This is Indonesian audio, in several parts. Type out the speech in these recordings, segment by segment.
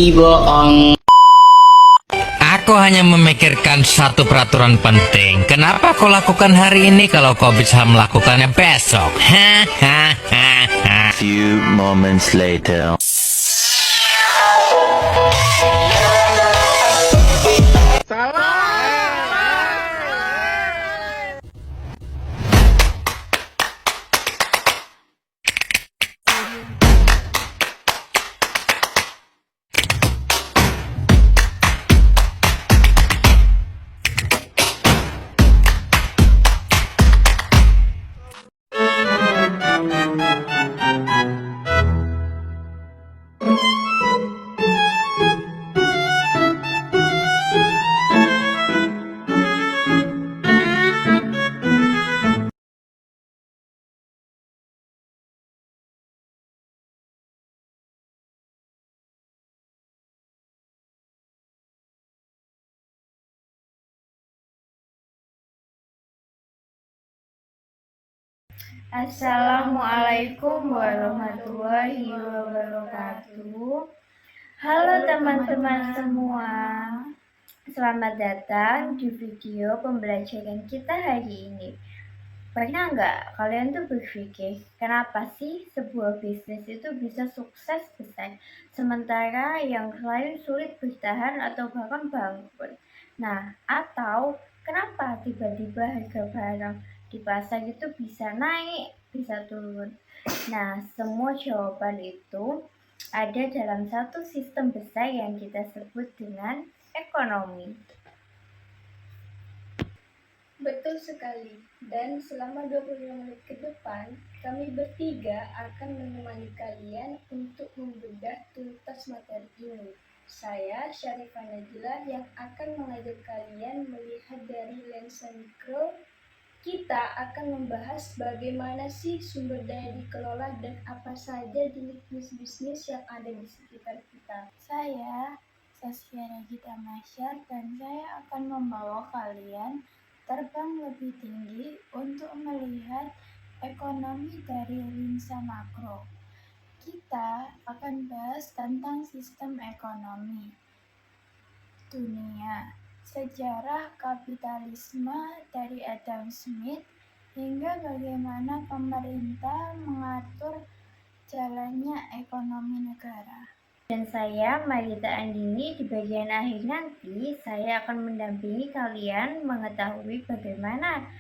bohong. Aku hanya memikirkan satu peraturan penting. Kenapa kau lakukan hari ini kalau kau bisa melakukannya besok? Few moments later. Assalamualaikum warahmatullahi wabarakatuh. Halo teman-teman semua, selamat datang di video pembelajaran kita hari ini. Pernah nggak kalian tuh berpikir, kenapa sih sebuah bisnis itu bisa sukses besar, sementara yang lain sulit bertahan atau bahkan bangkrut? Nah, atau kenapa tiba-tiba harga barang di pasar itu bisa naik, bisa turun? Nah, semua jawaban itu ada dalam satu sistem besar yang kita sebut dengan ekonomi. Betul sekali, dan selama 25 menit ke depan, kami bertiga akan menemani kalian untuk membedah tuntas materi ini. Saya, Syarifah Najila, yang akan mengajak kalian melihat dari lensa mikro. Kita akan membahas bagaimana sih sumber daya dikelola dan apa saja jenis bisnis yang ada di sekitar kita. Saya, Saskia Regita Masyar, dan saya akan membawa kalian terbang lebih tinggi untuk melihat ekonomi dari lensa makro. Kita akan bahas tentang sistem ekonomi dunia, sejarah kapitalisme dari Adam Smith, hingga bagaimana pemerintah mengatur jalannya ekonomi negara. Dan saya, Marita Andini, di bagian akhir nanti saya akan mendampingi kalian mengetahui bagaimana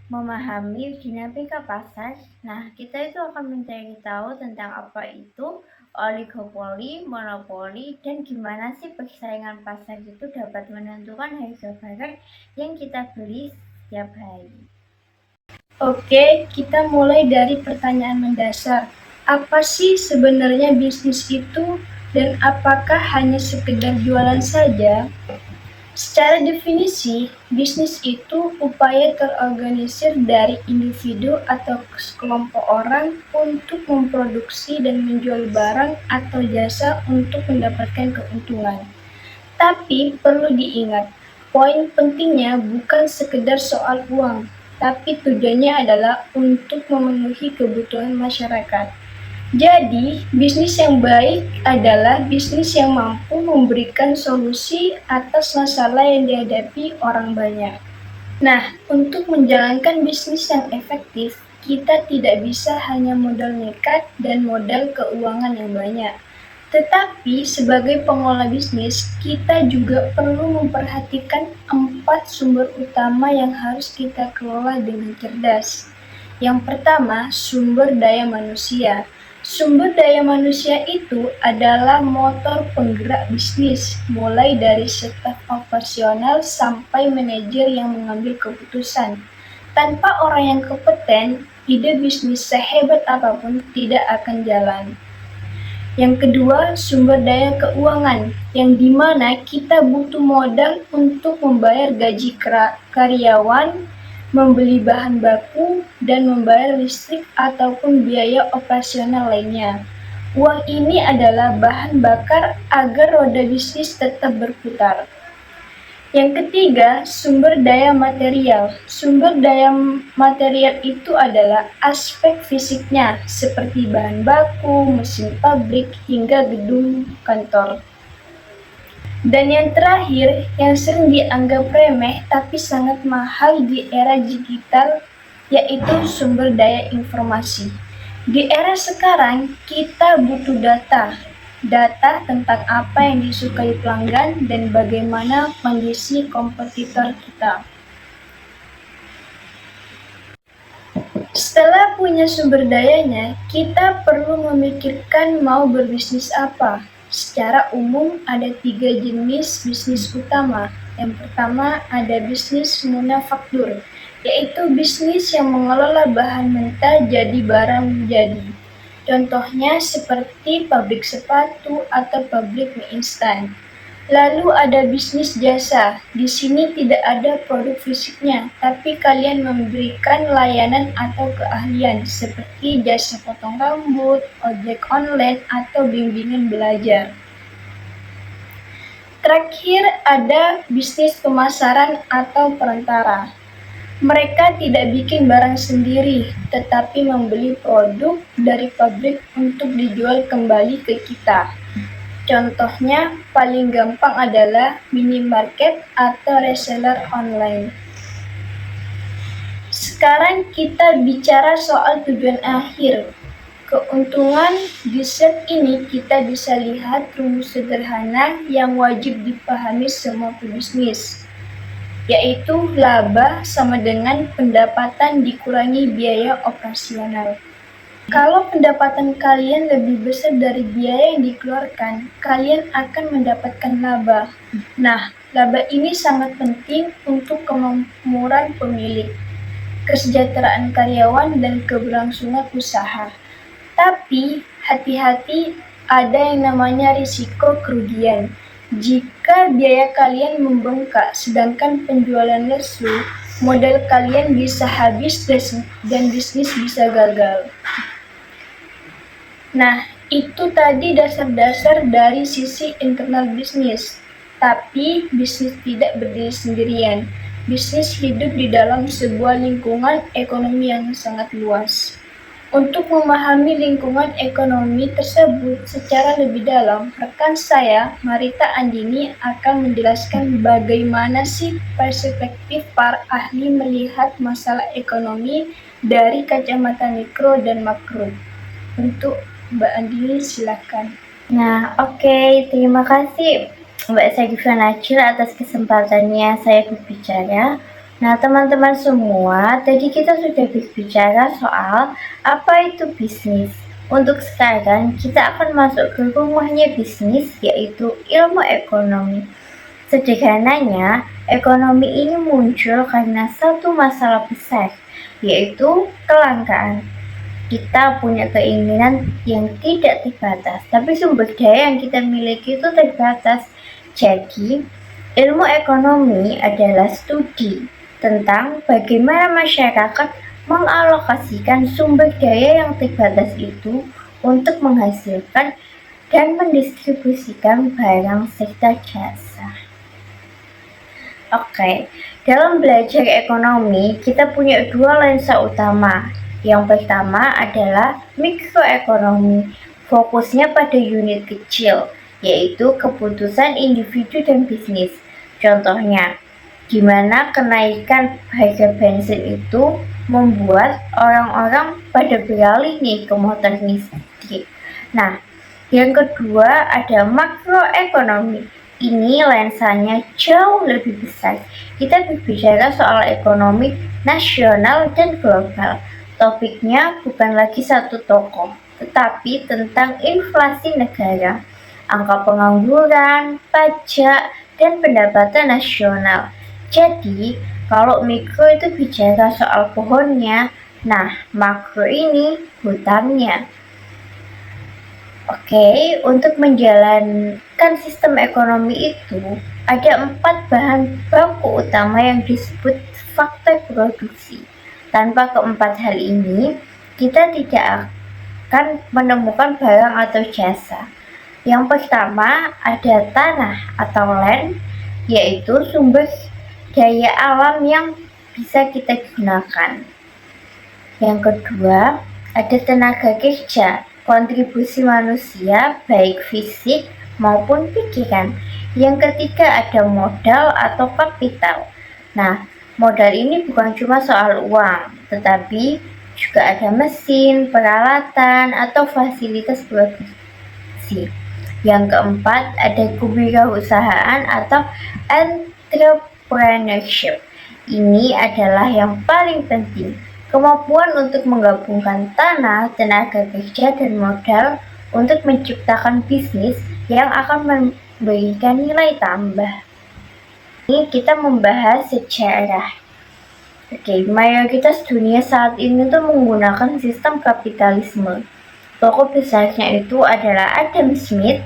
memahami dinamika pasar. Nah, kita itu akan mencari tahu tentang apa itu oligopoli, monopoli, dan gimana sih persaingan pasar itu dapat menentukan harga barang yang kita beli setiap hari. Oke, kita mulai dari pertanyaan mendasar. Apa sih sebenarnya bisnis itu dan apakah hanya sekedar jualan saja? Secara definisi, bisnis itu upaya terorganisir dari individu atau sekelompok orang untuk memproduksi dan menjual barang atau jasa untuk mendapatkan keuntungan. Tapi perlu diingat, poin pentingnya bukan sekedar soal uang, tapi tujuannya adalah untuk memenuhi kebutuhan masyarakat. Jadi, bisnis yang baik adalah bisnis yang mampu memberikan solusi atas masalah yang dihadapi orang banyak. Nah, untuk menjalankan bisnis yang efektif, kita tidak bisa hanya modal nekat dan modal keuangan yang banyak. Tetapi sebagai pengelola bisnis, kita juga perlu memperhatikan 4 sumber utama yang harus kita kelola dengan cerdas. Yang pertama, sumber daya manusia. Sumber daya manusia itu adalah motor penggerak bisnis, mulai dari staf operasional sampai manajer yang mengambil keputusan. Tanpa orang yang kompeten, ide bisnis sehebat apapun tidak akan jalan. Yang kedua, sumber daya keuangan, yang dimana kita butuh modal untuk membayar gaji karyawan, membeli bahan baku, dan membayar listrik ataupun biaya operasional lainnya. Uang ini adalah bahan bakar agar roda bisnis tetap berputar. Yang ketiga, sumber daya material. Sumber daya material itu adalah aspek fisiknya, seperti bahan baku, mesin pabrik, hingga gedung kantor. Dan yang terakhir, yang sering dianggap remeh tapi sangat mahal di era digital, yaitu sumber daya informasi. Di era sekarang, kita butuh data. Data tentang apa yang disukai pelanggan dan bagaimana kondisi kompetitor kita. Setelah punya sumber dayanya, kita perlu memikirkan mau berbisnis apa. Secara umum ada 3 jenis bisnis utama. Yang pertama ada bisnis manufaktur, yaitu bisnis yang mengelola bahan mentah jadi barang jadi. Contohnya seperti pabrik sepatu atau pabrik mie instan. Lalu ada bisnis jasa. Di sini tidak ada produk fisiknya, tapi kalian memberikan layanan atau keahlian seperti jasa potong rambut, ojek online, atau bimbingan belajar. Terakhir ada bisnis pemasaran atau perantara. Mereka tidak bikin barang sendiri, tetapi membeli produk dari pabrik untuk dijual kembali ke kita. Contohnya paling gampang adalah minimarket atau reseller online. Sekarang kita bicara soal tujuan akhir. Keuntungan di set ini kita bisa lihat rumus sederhana yang wajib dipahami semua pebisnis, yaitu laba sama dengan pendapatan dikurangi biaya operasional. Kalau pendapatan kalian lebih besar dari biaya yang dikeluarkan, kalian akan mendapatkan laba. Nah, laba ini sangat penting untuk kemakmuran pemilik, kesejahteraan karyawan, dan keberlangsungan usaha. Tapi, hati-hati, ada yang namanya risiko kerugian. Jika biaya kalian membengkak sedangkan penjualan lesu, modal kalian bisa habis dan bisnis bisa gagal. Nah, itu tadi dasar-dasar dari sisi internal bisnis. Tapi bisnis tidak berdiri sendirian. Bisnis hidup di dalam sebuah lingkungan ekonomi yang sangat luas. Untuk memahami lingkungan ekonomi tersebut secara lebih dalam, rekan saya, Marita Andini, akan menjelaskan bagaimana sih perspektif para ahli melihat masalah ekonomi dari kacamata mikro dan makro. Untuk Mbak Andini, silakan. Nah, oke, terima kasih Mbak Sagifa Nachil atas kesempatannya saya berbicara. Nah, teman-teman semua, tadi kita sudah berbicara soal apa itu bisnis. Untuk sekarang, kita akan masuk ke rumahnya bisnis, yaitu ilmu ekonomi. Sederhananya, ekonomi ini muncul karena satu masalah besar, yaitu kelangkaan. Kita punya keinginan yang tidak terbatas, tapi sumber daya yang kita miliki itu terbatas. Jadi, ilmu ekonomi adalah studi tentang bagaimana masyarakat mengalokasikan sumber daya yang terbatas itu untuk menghasilkan dan mendistribusikan barang serta jasa. Oke, dalam belajar ekonomi, kita punya dua lensa utama. Yang pertama adalah mikroekonomi, fokusnya pada unit kecil, yaitu keputusan individu dan bisnis. Contohnya, gimana kenaikan harga bensin itu membuat orang-orang pada beralih nih ke motor listrik. Nah, yang kedua ada makroekonomi. Ini lensanya jauh lebih besar. Kita berbicara soal ekonomi nasional dan global. Topiknya bukan lagi satu tokoh, tetapi tentang inflasi negara, angka pengangguran, pajak, dan pendapatan nasional. Jadi, kalau mikro itu bicara soal pohonnya, nah makro ini hutannya. Oke, untuk menjalankan sistem ekonomi itu, ada 4 bahan baku utama yang disebut faktor produksi. Tanpa keempat hal ini, kita tidak akan menemukan barang atau jasa. Yang pertama ada tanah atau land, yaitu sumber daya alam yang bisa kita gunakan. Yang kedua ada tenaga kerja, kontribusi manusia baik fisik maupun pikiran. Yang ketiga ada modal atau kapital. Nah, modal ini bukan cuma soal uang, tetapi juga ada mesin, peralatan, atau fasilitas produksi. Yang keempat ada kewirausahaan atau entrepreneurship. Ini adalah yang paling penting. Kemampuan untuk menggabungkan tanah, tenaga kerja, dan modal untuk menciptakan bisnis yang akan memberikan nilai tambah. Ini kita membahas sejarah. Oke, mayoritas dunia saat ini tuh menggunakan sistem kapitalisme. Tokoh besarnya itu adalah Adam Smith.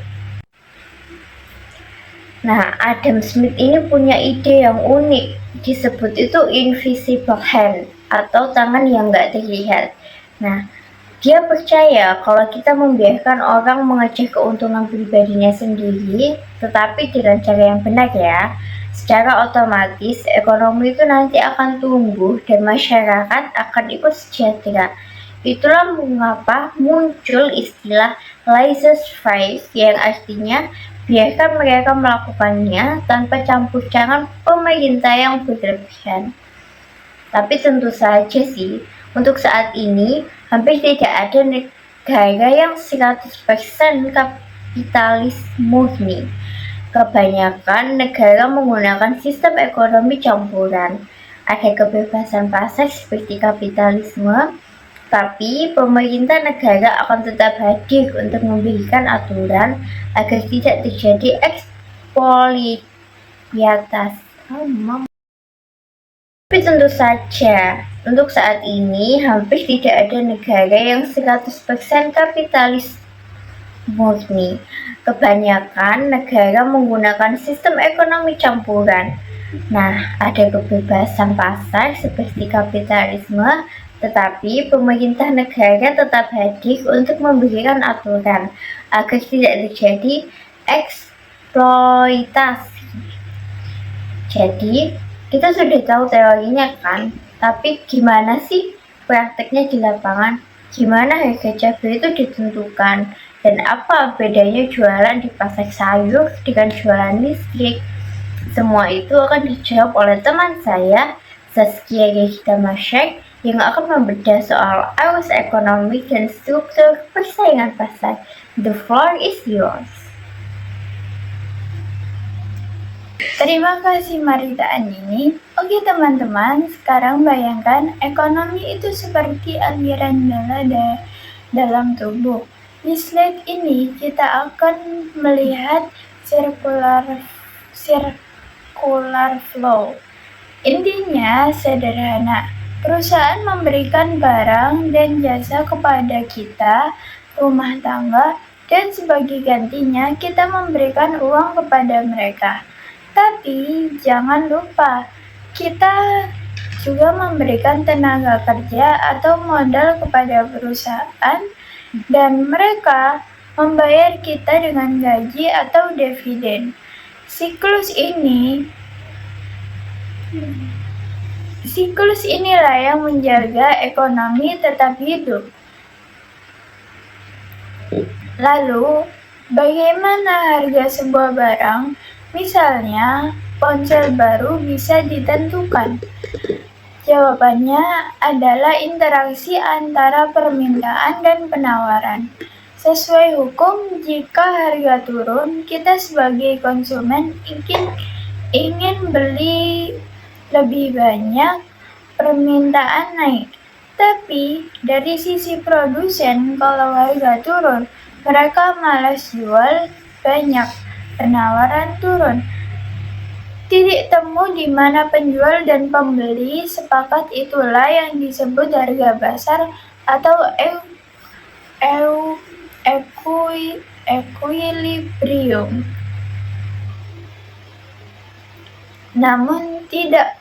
Nah, Adam Smith ini punya ide yang unik. Disebut itu invisible hand atau tangan yang nggak terlihat. Nah, dia percaya kalau kita membiarkan orang mengejar keuntungan pribadinya sendiri, tetapi dengan cara yang benar ya, secara otomatis ekonomi itu nanti akan tumbuh dan masyarakat akan ikut sejahtera. Itulah mengapa muncul istilah laissez-faire yang artinya biarkan mereka melakukannya tanpa campur tangan pemerintah yang berlebihan. Tapi tentu saja sih, untuk saat ini hampir tidak ada negara yang 100% kapitalis murni. Kebanyakan negara menggunakan sistem ekonomi campuran. Ada kebebasan pasar seperti kapitalisme, tapi pemerintah negara akan tetap hadir untuk memberikan aturan agar tidak terjadi eksploitasi. Tapi tentu saja, untuk saat ini hampir tidak ada negara yang 100% kapitalis murni. Kebanyakan negara menggunakan sistem ekonomi campuran. Nah, ada kebebasan pasar seperti kapitalisme, tetapi pemerintah negara tetap hadir untuk memberikan aturan agar tidak terjadi eksploitasi. Jadi, kita sudah tahu teorinya kan, tapi gimana sih prakteknya di lapangan? Gimana harga cabai itu ditentukan? Dan apa bedanya jualan di pasar sayur dengan jualan listrik? Semua itu akan dijawab oleh teman saya, Zaskia Regita Masyek, yang akan membedah soal arus ekonomi dan struktur persaingan pasar. The floor is yours. Terima kasih Marita Andini. Oke teman-teman, sekarang bayangkan ekonomi itu seperti aliran darah dalam tubuh. Di slide ini kita akan melihat circular flow. Intinya sederhana, perusahaan memberikan barang dan jasa kepada kita, rumah tangga, dan sebagai gantinya kita memberikan uang kepada mereka. Tapi jangan lupa, kita juga memberikan tenaga kerja atau modal kepada perusahaan dan mereka membayar kita dengan gaji atau dividen. Siklus inilah yang menjaga ekonomi tetap hidup. Lalu, bagaimana harga sebuah barang? Misalnya, ponsel baru bisa ditentukan. Jawabannya adalah interaksi antara permintaan dan penawaran. Sesuai hukum, jika harga turun, kita sebagai konsumen ingin beli lebih banyak, permintaan naik. Tapi dari sisi produsen, kalau harga turun, mereka malas jual banyak, penawaran turun. Titik temu di mana penjual dan pembeli sepakat itulah yang disebut harga pasar atau equilibrium. Namun tidak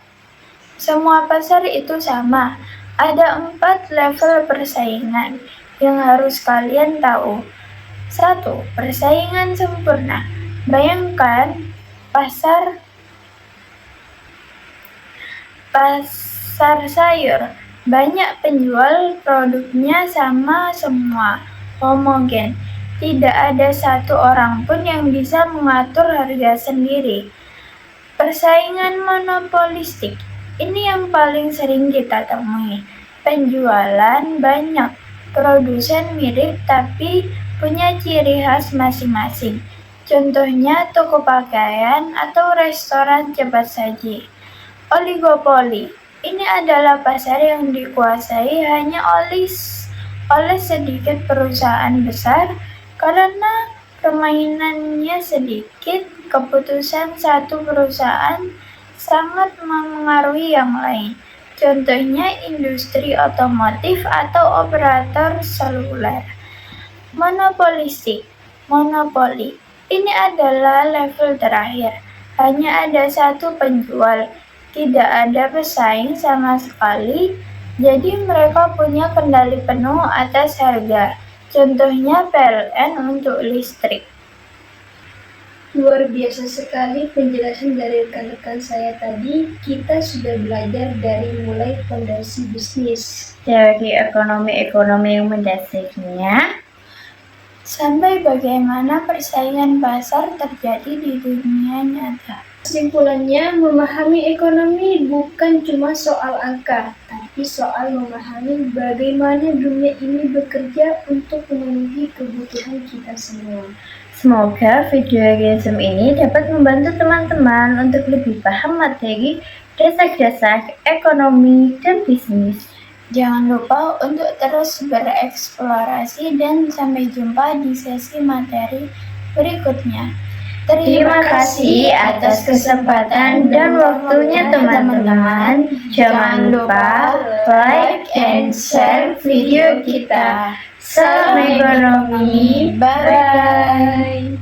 semua pasar itu sama. Ada 4 level persaingan yang harus kalian tahu. 1. Persaingan sempurna. Bayangkan pasar sayur, banyak penjual, produknya sama semua, homogen. Tidak ada satu orang pun yang bisa mengatur harga sendiri. Persaingan monopolistik ini yang paling sering kita temui. Penjualan banyak, produsen mirip tapi punya ciri khas masing-masing. Contohnya toko pakaian atau restoran cepat saji. Oligopoli ini adalah pasar yang dikuasai hanya oleh sedikit perusahaan besar karena permainannya sedikit. Keputusan satu perusahaan sangat memengaruhi yang lain. Contohnya industri otomotif atau operator seluler. Monopoli. Ini adalah level terakhir. Hanya ada satu penjual. Tidak ada pesaing sama sekali. Jadi mereka punya kendali penuh atas harga. Contohnya PLN untuk listrik. Luar biasa sekali penjelasan dari rekan-rekan saya tadi. Kita sudah belajar dari mulai fondasi bisnis, Teori ekonomi yang mendasarnya, sampai bagaimana persaingan pasar terjadi di dunia nyata. Kesimpulannya, memahami ekonomi bukan cuma soal angka, tapi soal memahami bagaimana dunia ini bekerja untuk memenuhi kebutuhan kita semua. Semoga video GSM ini dapat membantu teman-teman untuk lebih paham materi dasar-dasar ekonomi dan bisnis. Jangan lupa untuk terus bereksplorasi dan sampai jumpa di sesi materi berikutnya. Terima kasih atas kesempatan dan waktunya teman-teman. Jangan lupa like and share video kita. Salam ekonomi. Bye.